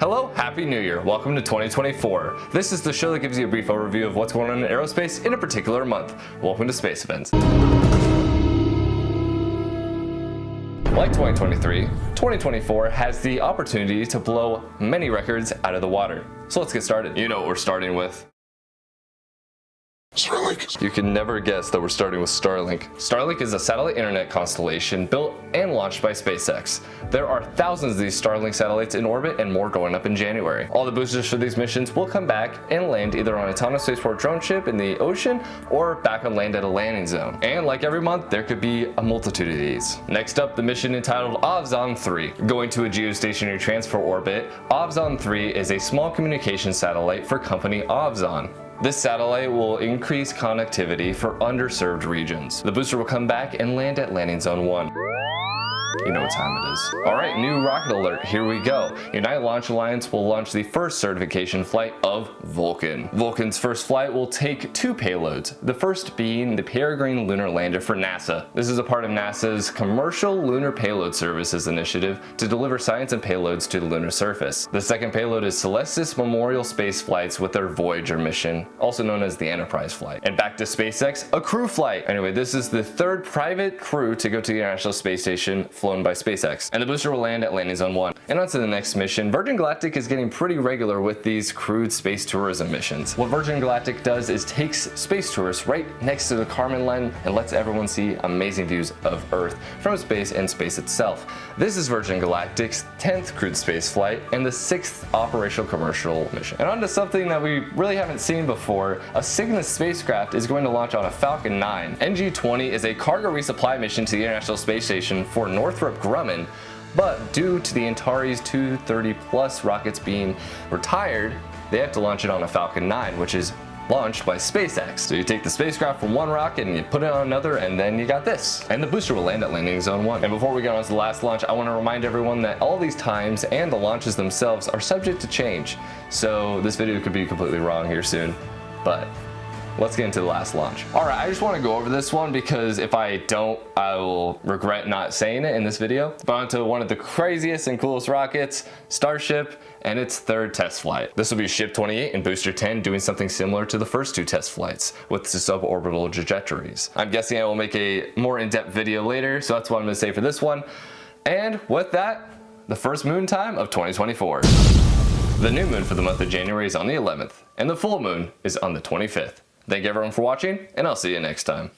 Hello, Happy New Year. Welcome to 2024. This is the show that gives you a brief overview of what's going on in aerospace in a particular month. Welcome to Space Events. Like 2023, 2024 has the opportunity to blow many records out of the water. So let's get started. You know what we're starting with. Starlink. You can never guess that we're starting with Starlink. Starlink is a satellite internet constellation built and launched by SpaceX. There are thousands of these Starlink satellites in orbit and more going up in January. All the boosters for these missions will come back and land either on an autonomous spaceport drone ship in the ocean or back on land at a landing zone. And like every month, there could be a multitude of these. Next up, the mission entitled Ovzon-3. Going to a geostationary transfer orbit, Ovzon-3 is a small communication satellite for company Ovzon. This satellite will increase connectivity for underserved regions. The booster will come back and land at landing zone 1. You know what time it is. Alright, new rocket alert, here we go. United Launch Alliance will launch the first certification flight of Vulcan. Vulcan's first flight will take 2 payloads, the first being the Peregrine Lunar Lander for NASA. This is a part of NASA's Commercial Lunar Payload Services initiative to deliver science and payloads to the lunar surface. The second payload is Celestis Memorial Space Flights with their Voyager mission, also known as the Enterprise flight. And back to SpaceX, a crew flight. Anyway, this is the third private crew to go to the International Space Station, flown by SpaceX, and the booster will land at landing zone 1. And on to the next mission. Virgin Galactic is getting pretty regular with these crewed space tourism missions. What Virgin Galactic does is takes space tourists right next to the Kármán line and lets everyone see amazing views of Earth from space and space itself. This is Virgin Galactic's 10th crewed space flight and the 6th operational commercial mission. And on to something that we really haven't seen before. A Cygnus spacecraft is going to launch on a Falcon 9. NG-20 is a cargo resupply mission to the International Space Station for Northrop Grumman, but due to the Antares 230 Plus rockets being retired, they have to launch it on a Falcon 9, which is launched by SpaceX. So you take the spacecraft from one rocket and you put it on another, and then you got this. And the booster will land at landing zone 1. And before we get on to the last launch, I want to remind everyone that all these times and the launches themselves are subject to change. So this video could be completely wrong here soon, but let's get into the last launch. Alright, I just want to go over this one because if I don't, I will regret not saying it in this video. But on to one of the craziest and coolest rockets, Starship, and its 3rd test flight. This will be Ship 28 and Booster 10 doing something similar to the first 2 test flights with the suborbital trajectories. I'm guessing I will make a more in-depth video later, so that's what I'm going to say for this one. And with that, the first moon time of 2024. The new moon for the month of January is on the 11th, and the full moon is on the 25th. Thank you everyone for watching, and I'll see you next time.